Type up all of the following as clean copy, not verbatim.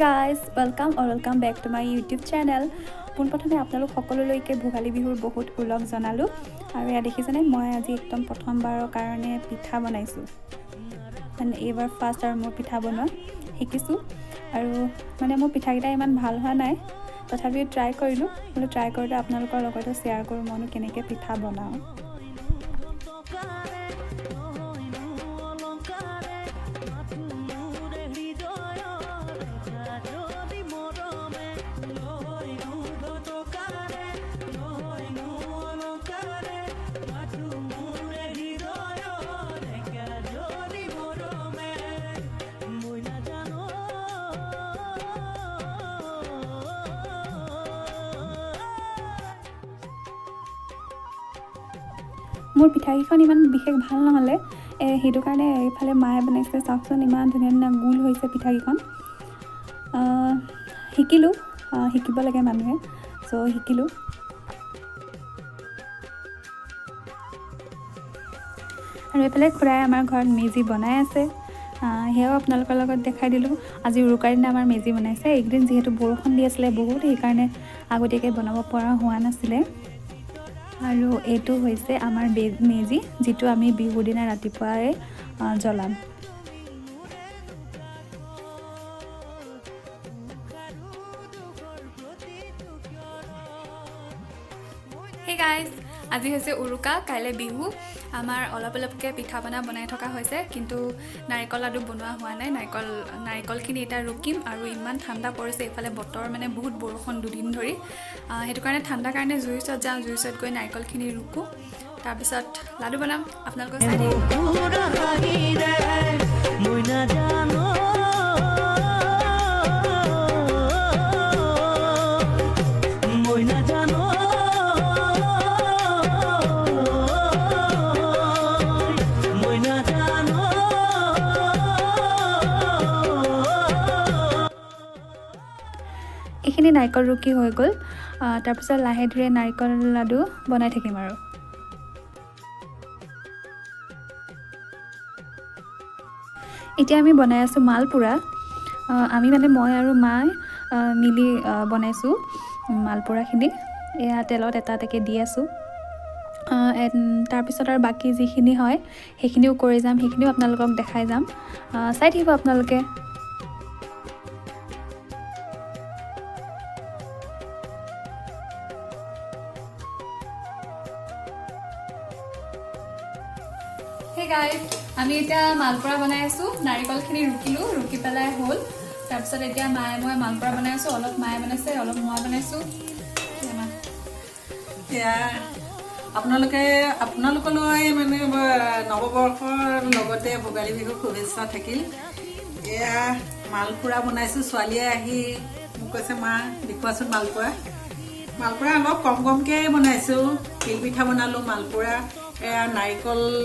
guys, welcome back to my YouTube channel. পোনপ্ৰথমে আপোনালোক সকলোলৈকে ভোগালী বিহুৰ বহুত উলগ জনালো আৰু ইয়া দেখিছেনে মই আজি একদম প্ৰথমবাৰৰ কাৰণে পিঠা বনাইছো মানে এবাৰ ফাৰ্ষ্ট আৰু মই পিঠা বনোৱা শিকিছো আৰু মানে মোৰ পিঠাকেইটা ইমান ভাল হোৱা নাই তথাপিও ট্ৰাই কৰিলো মই ট্ৰাই কৰোঁতে আপোনালোকৰ লগত শ্বেয়াৰ কৰোঁ মইনো কেনেকৈ পিঠা বনাওঁ মোৰ পিঠাকেইখন ইমান বিশেষ ভাল নহলে হেতু কাৰণে এইফালে মায়ে বনাইছে চাওকচোন ইমান ধুনীয়া ধুনীয়া গুল হৈছে পিঠাকেইখন শিকিব লাগে মানুহে সো শিকিলো আৰু এইফালে খুৰাই আমাৰ ঘৰত মেজি বনাই আছে হেও আপোনালোকৰ লগত দেখাই দিলো আজি উৰুকাৰ দিনা আমাৰ মেজি বনাইছে একদিন যেহেতু বৰষুণ দি আছিল বহুত সেই কাৰণে আগতীয়াকৈ বনাব পৰা হোৱা নাছিল আৰু এটো হৈছে আমাৰ মেজি যেটো আমি বিহুৰ দিনা ৰাতিপুৱাই জ্বলাম Hey guys, আজি হৈছে উৰুকা কাইলে বিহু আমাৰ অলপকে পিঠা বনাই থকা হৈছে কিন্তু নাৰিকল লাডু বনোৱা হোৱা নাই নাৰিকলখিনি এটা ৰুকিম আৰু ইমান ঠাণ্ডা পৰিছে ইফালে বতৰ মানে বহুত বৰষুণ দুদিন ধৰি হেতু কাৰণে ঠাণ্ডা কাৰণে জুইছত যাওঁ জুইছত গৈ নাৰিকলখিনি ৰুকো তাৰ পিছত লাডু বনাম আপোনালোকৰ চাই এইখিনি নাৰিকল ৰুকি হৈ গ'ল তাৰ পিছত লাহে ধীৰে নাৰিকল লাডু বনাই থাকিম আৰু এতিয়া আমি বনাই আছো মালপুৰা আমি মানে মই আৰু মাই মিলি বনাইছো মালপুৰাখিনি এয়া তেলত এটা এটাকে দি আছো তাৰ পিছত আৰু বাকি যিখিনি হয় সেইখিনিও কৰি যাম সেইখিনিও আপোনালোকক দেখাই যাম চাই থাকিব আপোনালোকে Hey guys, আমি এটা মালপুৰা বনাই আছো নাৰিকলখিনি ৰুকিলো ৰুকি পেলাই হ'ল তাৰ পিছত এতিয়া মায়ে মই মালপুৰা বনাই আছো অলপ মায়ে বনাইছে অলপ মই বনাইছো এতিয়া আপোনালোকলৈ মানে নৱবৰ্ষৰ লগতে ভোগালী বিহুৰ শুভেচ্ছা থাকিল এয়া মালপুৰা বনাইছো ছোৱালীয়ে আহি মোক কৈছে মা দেখুৱাচোন মালপুৰা অলপ কমকে বনাইছো তিল পিঠা বনালো মালপুৰা এয়া নাৰিকলৰ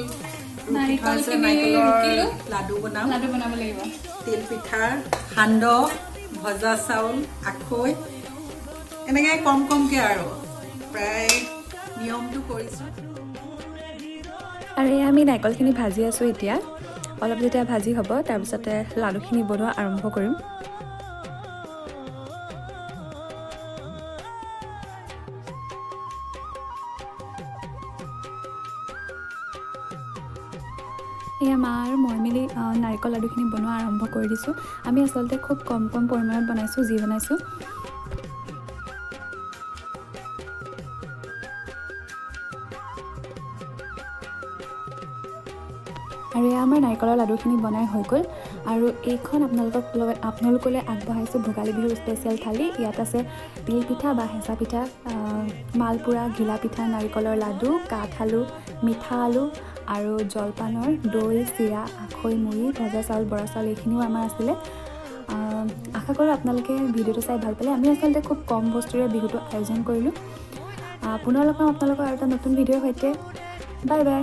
লাডু বনাব লাগিব তিল পিঠা সান্দহ ভজা চাউল আখৈ এনেকৈ কমকে আৰু প্ৰায় নিয়মটো কৰিছো আৰু আমি নাৰিকলখিনি ভাজি আছো এতিয়া অলপ যেতিয়া ভাজি হ'ব তাৰ পিছতে লাডুখিনি বনোৱা আৰম্ভ কৰিম এয়া মা আৰু মই মিলি নাৰিকল লাডুখিনি বনোৱা আৰম্ভ কৰি দিছোঁ আমি আচলতে খুব কম পৰিমাণত বনাইছোঁ যি বনাইছোঁ আৰু এয়া আমাৰ নাৰিকলৰ লাডুখিনি বনাই হৈ গ'ল আৰু এইখন আপোনালোকলৈ আগবঢ়াইছোঁ ভোগালী বিহুৰ স্পেচিয়েল থালি ইয়াত আছে তিল পিঠা বা হেঁচা পিঠা মালপুৰা ঘিলা পিঠা নাৰিকলৰ লাডু কাঠ আলু মিঠা আলু আৰু জলপানৰ দৈ চিৰা আখৈ মুড়ি ভজা চাউল বৰা চাউল এইখিনিও আমাৰ আছিলে আশা কৰোঁ আপোনালোকে ভিডিঅ'টো চাই ভাল পালে আমি আচলতে খুব কম বস্তুৰে বিহুটো আয়োজন কৰিলোঁ পুনৰ লগ পাম আপোনালোকৰ আৰু এটা নতুন ভিডিঅ'ৰ সৈতে বাই বাই